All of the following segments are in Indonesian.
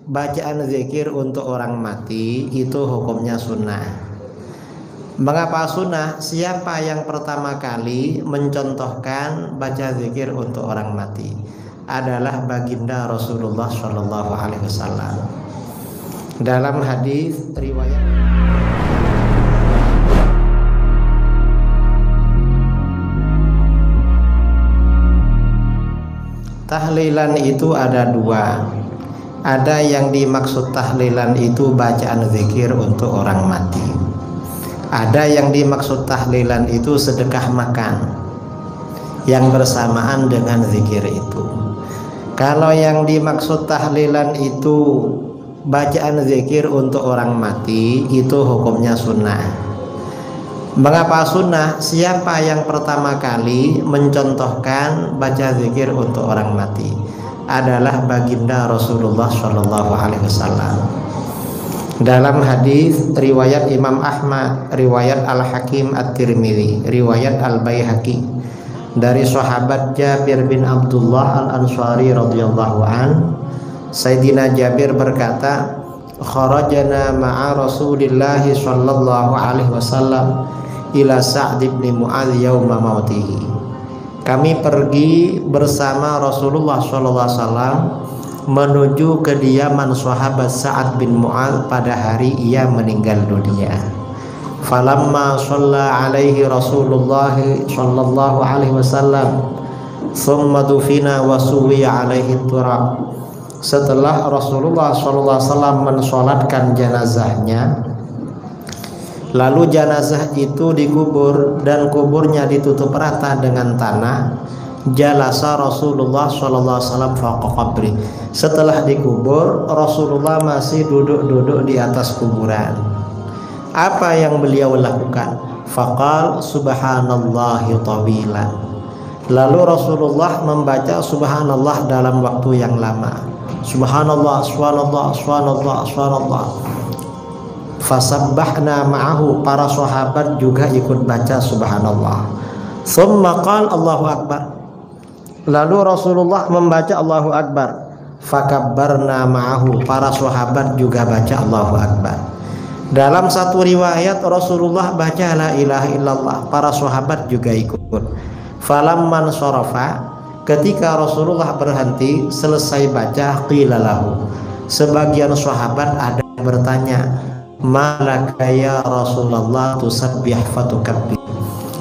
bacaan zikir untuk orang mati itu hukumnya sunnah. Mengapa sunnah? Siapa yang pertama kali mencontohkan baca zikir untuk orang mati adalah baginda Rasulullah Shallallahu Alaihi Wasallam. Dalam hadis riwayat tahlilan itu ada dua. Ada yang dimaksud tahlilan itu bacaan zikir untuk orang mati. Ada yang dimaksud tahlilan itu sedekah makan yang bersamaan dengan zikir itu. Kalau yang dimaksud tahlilan itu bacaan zikir untuk orang mati itu hukumnya sunnah. Mengapa sunnah? Siapa yang pertama kali mencontohkan baca zikir untuk orang mati adalah baginda Rasulullah Shallallahu Alaihi Wasallam. Dalam hadis riwayat Imam Ahmad, riwayat Al-Hakim At-Tirmidzi, riwayat Al-Baihaqi dari sahabat Jabir bin Abdullah Al-Ansari radhiyallahu an, Sayyidina Jabir berkata, "Kharajana ma'a Rasulillah sallallahu alaihi wasallam ila Sa'd bin Mu'adz yauma mautihi." Kami pergi bersama Rasulullah SAW menuju kediaman sahabat Sa'ad bin Mu'adz pada hari ia meninggal dunia. Falamma shalla alaihi Rasulullah sallallahu alaihi wasallam thumma dufina wa suwiya alaihi turab. Setelah Rasulullah SAW mensolatkan jenazahnya, lalu jenazah itu dikubur dan kuburnya ditutup rata dengan tanah, jalasa Rasulullah SAW fawqa qabri. Setelah dikubur, Rasulullah masih duduk-duduk di atas kuburan. Apa yang beliau lakukan? Faqal subhanallahi tawilan. Lalu Rasulullah membaca subhanallah dalam waktu yang lama. Subhanallah, subhanallah, subhanallah, subhanallah. Fasabbahna ma'ahu, para sahabat juga ikut baca subhanallah. Tsumma qala Allahu akbar. Lalu Rasulullah membaca Allahu akbar. Fakabbarna ma'ahu, para sahabat juga baca Allahu akbar. Dalam satu riwayat Rasulullah baca la ilaha illallah, para sahabat juga ikut. Falamman sharafa, ketika Rasulullah berhenti selesai baca, qila lahu, sebagian sahabat ada yang bertanya, malaka ya Rasulullah tusabbih fatukabbir.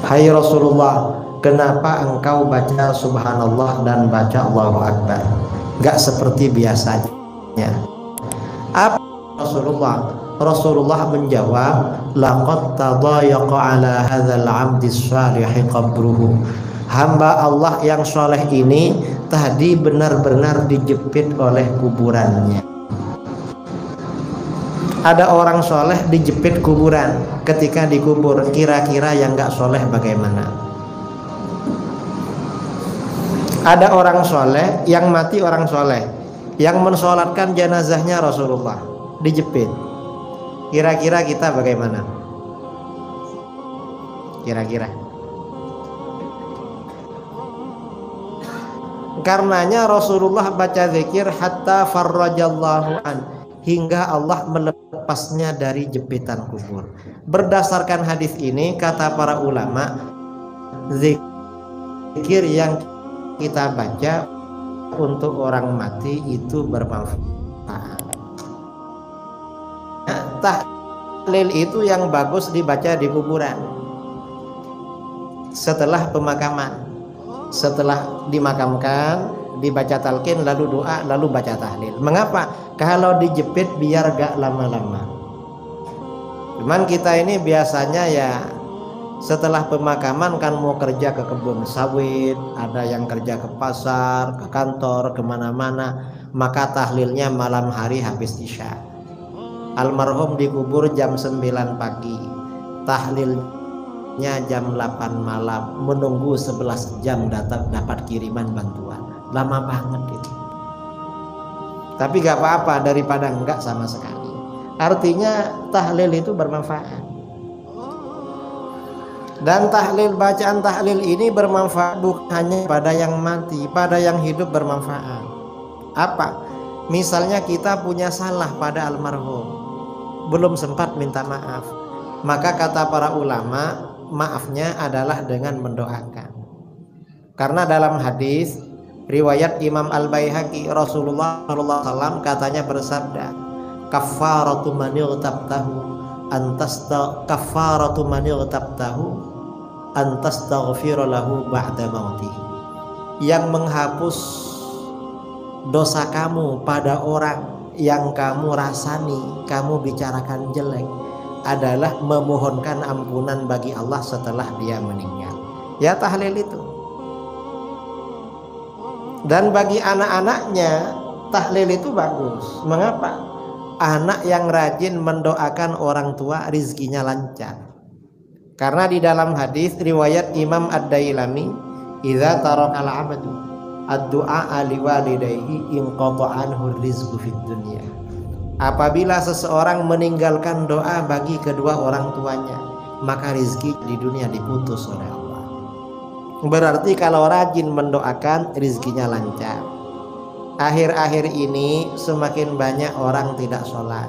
Hai Rasulullah, kenapa engkau baca subhanallah dan baca Allahu akbar, gak seperti biasanya? Apa Rasulullah menjawab, laqad tadayaqa ala hadzal 'abdi shalihi qabruhu. Hamba Allah yang soleh ini tadi benar-benar dijepit oleh kuburannya. Ada orang soleh dijepit kuburan, ketika dikubur kira-kira yang gak soleh bagaimana? Ada orang soleh yang mati, orang soleh yang mensolatkan jenazahnya Rasulullah dijepit, kira-kira kita bagaimana? Kira-kira karenanya Rasulullah baca zikir hatta farrajallahu an, hingga Allah melepasnya dari jepitan kubur. Berdasarkan hadis ini, kata para ulama, zikir yang kita baca untuk orang mati itu bermanfaat. Tahlil itu yang bagus dibaca di kuburan setelah pemakaman. Setelah dimakamkan, dibaca talqin, lalu doa, lalu baca tahlil. Mengapa? Kalau dijepit biar gak lama-lama. Cuman kita ini biasanya ya setelah pemakaman kan mau kerja ke kebun sawit, ada yang kerja ke pasar, ke kantor, kemana-mana, maka tahlilnya malam hari habis isya. Almarhum dikubur jam 9 pagi, tahlilnya jam 8 malam, menunggu 11 jam dapat kiriman bantuan. Lama banget itu. Tapi gak apa-apa daripada enggak sama sekali. Artinya tahlil itu bermanfaat. Dan tahlil, bacaan tahlil ini bermanfaat bukan hanya pada yang mati, pada yang hidup bermanfaat. Apa? Misalnya kita punya salah pada almarhum, belum sempat minta maaf, maka kata para ulama, maafnya adalah dengan mendoakan. Karena dalam hadis riwayat Imam Al-Baihaqi, Rasulullah SAW katanya bersabda, kafaratu man ightabtahu antastaghfir lahu ba'da mautihi. Yang menghapus dosa kamu pada orang yang kamu rasani, kamu bicarakan jelek, adalah memohonkan ampunan bagi Allah setelah dia meninggal. Ya, tahlil itu. Dan bagi anak-anaknya tahlil itu bagus. Mengapa? Anak yang rajin mendoakan orang tua rizkinya lancar. Karena di dalam hadis riwayat Imam Ad-Dailami, idza tarakal 'abdu ad-du'a liwalidayhi inqata anhu rizqu fid dunya. Apabila seseorang meninggalkan doa bagi kedua orang tuanya, maka rizki di dunia diputus oleh Allah. Berarti kalau rajin mendoakan, rizkinya lancar. Akhir-akhir ini semakin banyak orang tidak sholat,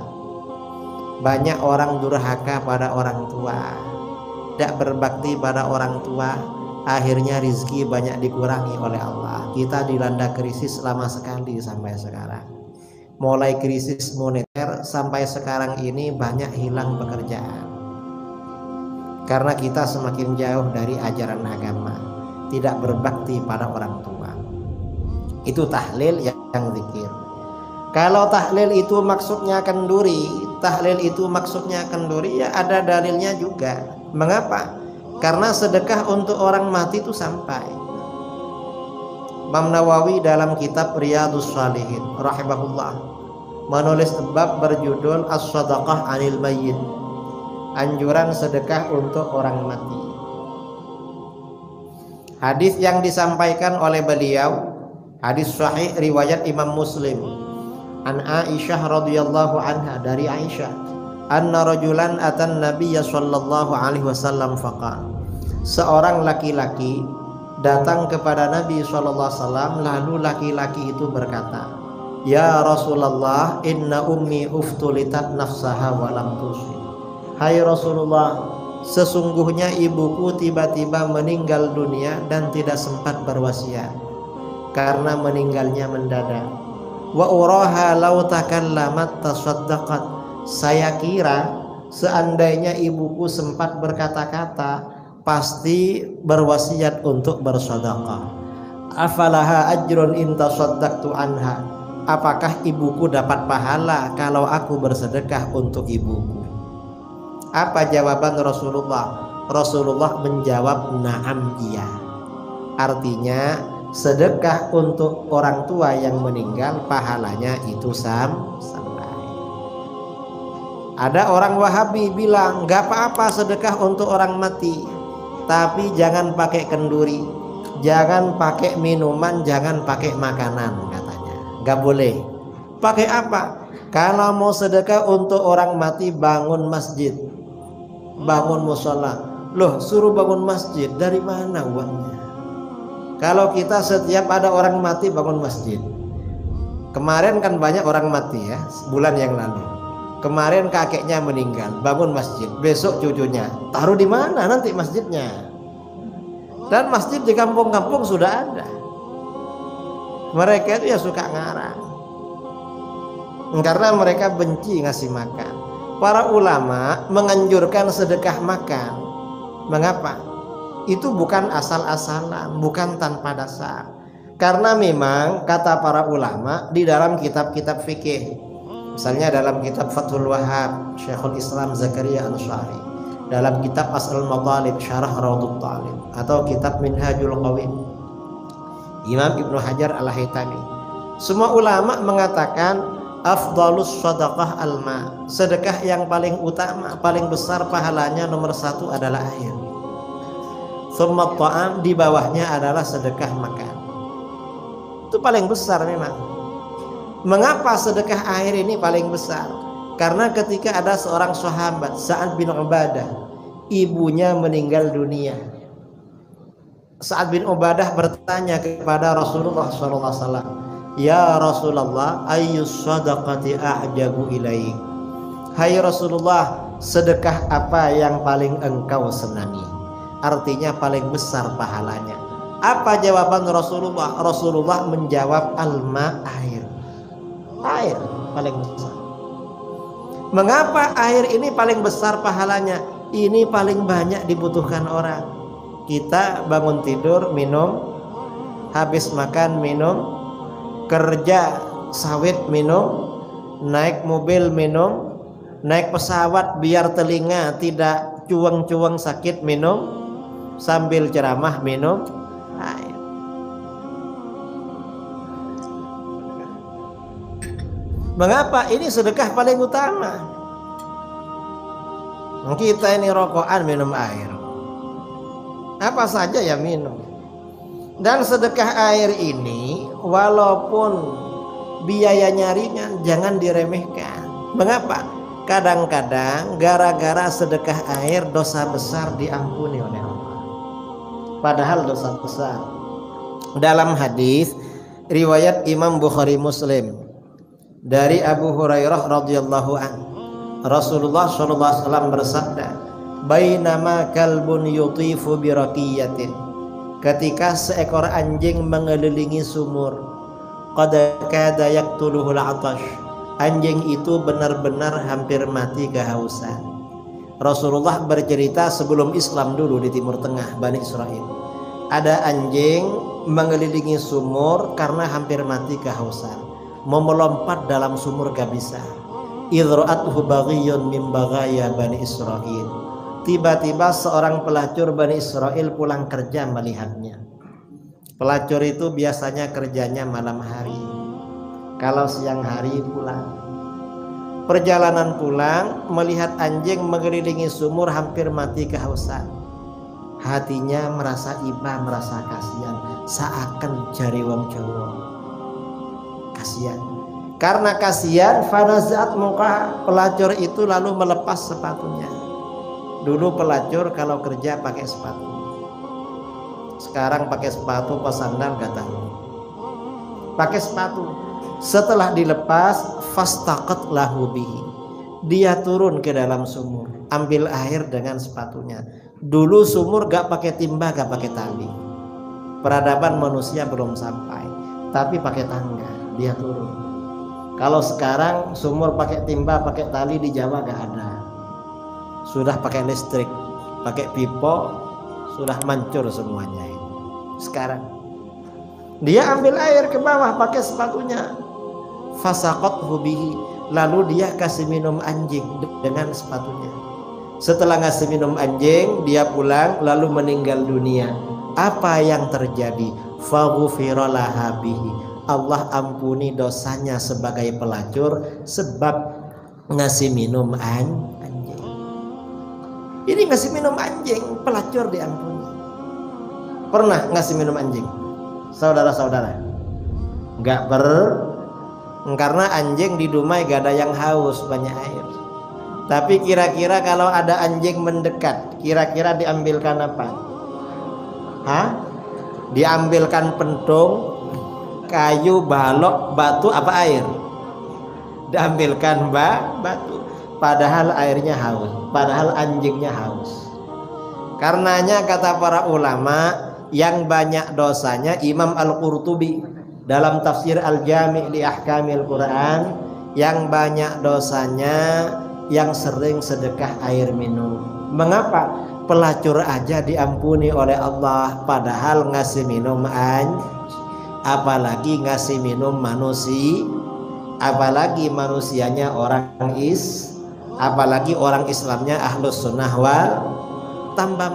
banyak orang durhaka pada orang tua, tidak berbakti pada orang tua. Akhirnya rizki banyak dikurangi oleh Allah. Kita dilanda krisis lama sekali sampai sekarang. Mulai krisis moneter sampai sekarang ini banyak hilang pekerjaan. Karena kita semakin jauh dari ajaran agama, tidak berbakti pada orang tua. Itu tahlil yang zikir. Kalau tahlil itu maksudnya kenduri, tahlil itu maksudnya kenduri, ya ada dalilnya juga. Mengapa? Karena sedekah untuk orang mati itu sampai. Imam Nawawi dalam kitab Riyadhus Shalihin rahimahullah menulis bab berjudul As-Shadaqah 'anil Mayyit, anjuran sedekah untuk orang mati. Hadis yang disampaikan oleh beliau hadis sahih riwayat Imam Muslim, an Aisyah radhiyallahu anha, dari Aisyah, anna rajulan atan nabiyya sallallahu alaihi wasallam faqala, seorang laki-laki datang kepada Nabi sallallahu alaihi wasallam, lalu laki-laki itu berkata, ya Rasulullah, inna ummi uftulitat nafsaha wa lam tusi. Hai Rasulullah, sesungguhnya ibuku tiba-tiba meninggal dunia dan tidak sempat berwasiat karena meninggalnya mendadak. Wa uraha law takallamat tasaddaqat. Saya kira seandainya ibuku sempat berkata-kata, pasti berwasiat untuk bersedekah. Afalaha ajrun in tasaddaqtu anha. Apakah ibuku dapat pahala kalau aku bersedekah untuk ibuku? Apa jawaban Rasulullah? Rasulullah menjawab, na'am, iya. Artinya sedekah untuk orang tua yang meninggal pahalanya itu sampai. Ada orang Wahabi bilang gak apa-apa sedekah untuk orang mati, tapi jangan pakai kenduri, jangan pakai minuman, jangan pakai makanan, katanya. Gak boleh. Pakai apa? Kalau mau sedekah untuk orang mati, bangun masjid, bangun musola. Loh, suruh bangun masjid, dari mana uangnya? Kalau kita setiap ada orang mati bangun masjid. Kemarin kan banyak orang mati ya, bulan yang lalu. Kemarin kakeknya meninggal, bangun masjid. Besok cucunya, taruh di mana nanti masjidnya? Dan masjid di kampung-kampung sudah ada. Mereka itu ya suka ngarang, karena mereka benci ngasih makan. Para ulama menganjurkan sedekah makan. Mengapa? Itu bukan asal-asalan, bukan tanpa dasar. Karena memang kata para ulama di dalam kitab-kitab fikih, misalnya dalam kitab Fathul Wahhab Syekhul Islam Zakaria Ansari, dalam kitab As'al Matalib Syarah Raudhut Talib, atau kitab Minhajul Qawim Imam Ibnu Hajar Al-Haytami, semua ulama mengatakan afdalus shadaqah alma, sedekah yang paling utama, paling besar pahalanya nomor satu adalah air. Tsumma ta'am, di bawahnya adalah sedekah makan. Itu paling besar memang. Mengapa sedekah air ini paling besar? Karena ketika ada seorang sahabat, Sa'ad bin Ubadah, ibunya meninggal dunia. Sa'ad bin Ubadah bertanya kepada Rasulullah SAW, Ya Rasulullah, ayyus sadaqati a'jabu ilaik. Hai Rasulullah, sedekah apa yang paling engkau senangi? Artinya paling besar pahalanya. Apa jawaban Rasulullah? Rasulullah menjawab alma, air. Air paling besar. Mengapa air ini paling besar pahalanya? Ini paling banyak dibutuhkan orang. Kita bangun tidur minum, habis makan minum, kerja sawit minum, naik mobil minum, naik pesawat biar telinga tidak cuang-cuang sakit minum, sambil ceramah minum air. Mengapa ini sedekah paling utama? Kita ini rokokan minum air, apa saja ya minum. Dan sedekah air ini walaupun biayanya ringan, jangan diremehkan. Mengapa? Kadang-kadang gara-gara sedekah air dosa besar diampuni oleh Allah, padahal dosa besar. Dalam hadis riwayat Imam Bukhari Muslim dari Abu Hurairah radhiyallahu anhu, Rasulullah SAW bersabda, bainama kalbun yutifu biraqiyatin, ketika seekor anjing mengelilingi sumur, qad kada yaqtuluhul atash, anjing itu benar-benar hampir mati kehausan. Rasulullah bercerita sebelum Islam dulu di Timur Tengah, Bani Israel, ada anjing mengelilingi sumur karena hampir mati kehausan, mau melompat dalam sumur gak bisa. Idra'atuhu baghiyun min baghaya Bani Israel, tiba-tiba seorang pelacur Bani Israel pulang kerja melihatnya. Pelacur itu biasanya kerjanya malam hari, kalau siang hari pulang. Perjalanan pulang melihat anjing mengelilingi sumur hampir mati kehausan, hatinya merasa iba, merasa kasihan, seakan jari wong Jawa. Kasihan. Karena kasihan, fanazat muka, pelacur itu lalu melepas sepatunya. Dulu pelacur kalau kerja pakai sepatu, sekarang pakai sepatu pas sandal gak tahu. Pakai sepatu. Setelah dilepas, fastaqat lahu bihi, dia turun ke dalam sumur, ambil air dengan sepatunya. Dulu sumur gak pakai timba, gak pakai tali. Peradaban manusia belum sampai, tapi pakai tangga dia turun. Kalau sekarang sumur pakai timba, pakai tali di Jawa gak ada. Sudah pakai listrik, pakai pipo, sudah mancur semuanya ini. Sekarang dia ambil air ke bawah pakai sepatunya, fasaqathu bihi, lalu dia kasih minum anjing dengan sepatunya. Setelah ngasih minum anjing, dia pulang lalu meninggal dunia. Apa yang terjadi? Faghfira laha bihi, Allah ampuni dosanya sebagai pelacur sebab ngasih minum anjing. Ini ngasih minum anjing, pelacur diampuni. Pernah ngasih minum anjing, saudara-saudara? Enggak karena anjing di Dumai gak ada yang haus banyak air. Tapi kira-kira kalau ada anjing mendekat, kira-kira diambilkan apa? Hah? Diambilkan pentung, kayu, balok, batu, apa air? Diambilkan batu. Padahal airnya haus, padahal anjingnya haus. Karenanya kata para ulama, yang banyak dosanya Imam Al-Qurtubi dalam tafsir Al-Jami' li Ahkamil Quran, yang banyak dosanya yang sering sedekah air minum. Mengapa? Pelacur aja diampuni oleh Allah, padahal ngasih minum apalagi ngasih minum manusia, apalagi manusianya orang apalagi orang Islamnya ahlus sunnah wal tambah